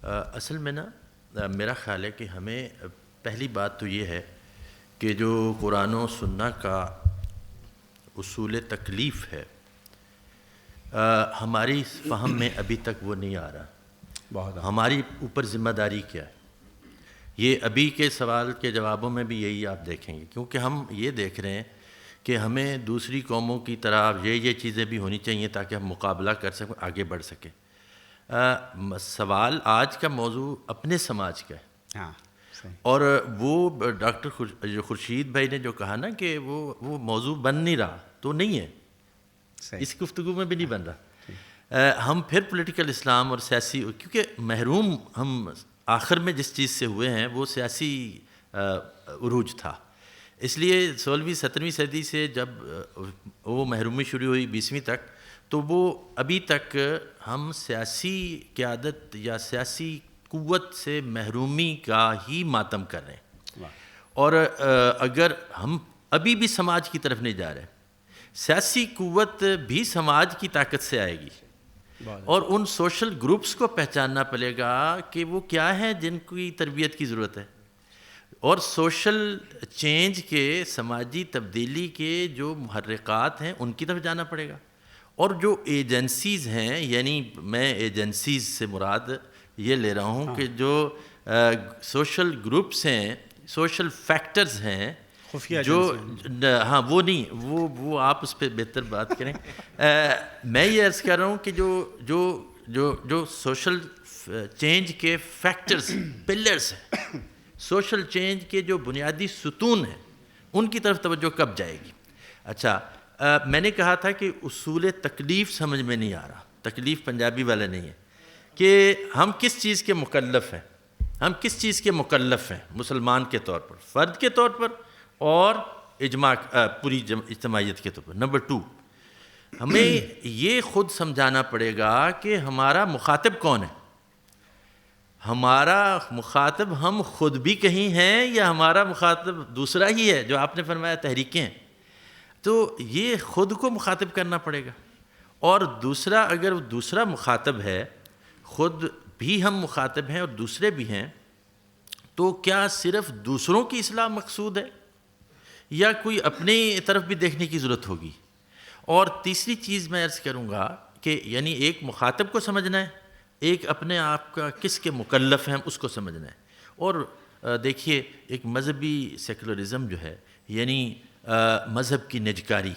اصل میں نا میرا خیال ہے کہ ہمیں پہلی بات تو یہ ہے کہ جو قرآن و سنت کا اصول تکلیف ہے ہماری فہم میں ابھی تک وہ نہیں آ رہا. بہت ہماری اوپر ذمہ داری کیا ہے؟ یہ ابھی کے سوال کے جوابوں میں بھی یہی آپ دیکھیں گے، کیونکہ ہم یہ دیکھ رہے ہیں کہ ہمیں دوسری قوموں کی طرح یہ چیزیں بھی ہونی چاہیے تاکہ ہم مقابلہ کر سکیں، آگے بڑھ سکیں. سوال آج کا موضوع اپنے سماج کا ہے. ہاں صحیح. اور وہ ڈاکٹر خورشید بھائی نے جو کہا نا کہ وہ موضوع بن نہیں رہا، تو نہیں ہے، صحیح. اس گفتگو میں بھی نہیں بن رہا. ہم پھر پولیٹیکل اسلام اور سیاسی، کیونکہ محروم ہم آخر میں جس چیز سے ہوئے ہیں وہ سیاسی عروج تھا. اس لیے 16ویں 17ویں صدی سے جب وہ محرومی شروع ہوئی 20ویں تک، تو وہ ابھی تک ہم سیاسی قیادت یا سیاسی قوت سے محرومی کا ہی ماتم کر رہے ہیں. اور اگر ہم ابھی بھی سماج کی طرف نہیں جا رہے، سیاسی قوت بھی سماج کی طاقت سے آئے گی. اور ان سوشل گروپس کو پہچاننا پڑے گا کہ وہ کیا ہیں جن کی تربیت کی ضرورت ہے، اور سوشل چینج کے، سماجی تبدیلی کے جو محرکات ہیں ان کی طرف جانا پڑے گا. اور جو ایجنسیز ہیں، یعنی میں ایجنسیز سے مراد یہ لے رہا ہوں کہ جو سوشل گروپس ہیں، سوشل فیکٹرز ہیں، جو ہاں وہ نہیں، وہ آپ اس پہ بہتر بات کریں. میں یہ عرض کر رہا ہوں کہ جو سوشل چینج کے فیکٹرز، پلرز ہیں، سوشل چینج کے جو بنیادی ستون ہیں، ان کی طرف توجہ کب جائے گی؟ اچھا، میں نے کہا تھا کہ اصول تکلیف سمجھ میں نہیں آ رہا. تکلیف پنجابی والا نہیں ہے کہ ہم کس چیز کے مکلف ہیں. ہم کس چیز کے مکلف ہیں مسلمان کے طور پر، فرد کے طور پر، اور اجماع پوری اجتماعیت کے طور پر. نمبر 2، ہمیں یہ خود سمجھانا پڑے گا کہ ہمارا مخاطب کون ہے. ہمارا مخاطب ہم خود بھی کہیں ہیں یا ہمارا مخاطب دوسرا ہی ہے، جو آپ نے فرمایا تحریکیں ہیں. تو یہ خود کو مخاطب کرنا پڑے گا. اور دوسرا، اگر دوسرا مخاطب ہے، خود بھی ہم مخاطب ہیں اور دوسرے بھی ہیں، تو کیا صرف دوسروں کی اصلاح مقصود ہے یا کوئی اپنی طرف بھی دیکھنے کی ضرورت ہوگی؟ اور تیسری چیز میں عرض کروں گا کہ یعنی ایک مخاطب کو سمجھنا ہے، ایک اپنے آپ کا کس کے مکلف ہیں اس کو سمجھنا ہے. اور دیکھیے، ایک مذہبی سیکولرزم جو ہے، یعنی مذہب کی نجکاری،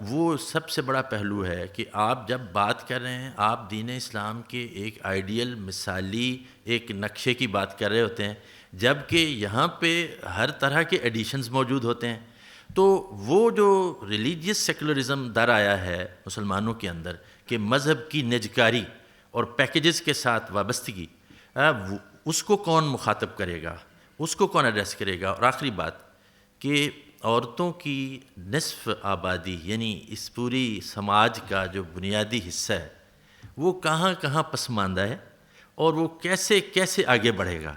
وہ سب سے بڑا پہلو ہے کہ آپ جب بات کر رہے ہیں، آپ دین اسلام کے ایک آئیڈیل، مثالی ایک نقشے کی بات کر رہے ہوتے ہیں، جبکہ یہاں پہ ہر طرح کے ایڈیشنز موجود ہوتے ہیں. تو وہ جو ریلیجیس سیکولرزم در آیا ہے مسلمانوں کے اندر کہ مذہب کی نجکاری اور پیکیجز کے ساتھ وابستگی، اس کو کون مخاطب کرے گا، اس کو کون ایڈریس کرے گا؟ اور آخری بات کہ عورتوں کی نصف آبادی، یعنی اس پوری سماج کا جو بنیادی حصہ ہے، وہ کہاں کہاں پسماندہ ہے اور وہ کیسے کیسے آگے بڑھے گا.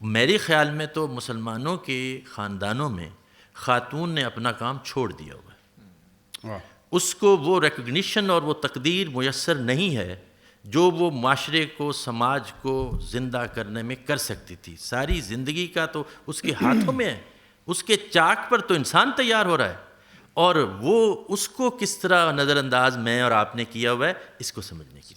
میرے خیال میں تو مسلمانوں کے خاندانوں میں خاتون نے اپنا کام چھوڑ دیا ہوا ہے. اس کو وہ ریکگنیشن اور وہ تقدیر میسر نہیں ہے جو وہ معاشرے کو، سماج کو زندہ کرنے میں کر سکتی تھی. ساری زندگی کا تو اس کے ہاتھوں میں ہے، اس کے چاک پر تو انسان تیار ہو رہا ہے، اور وہ اس کو کس طرح نظر انداز میں اور آپ نے کیا ہوا ہے، اس کو سمجھنے کی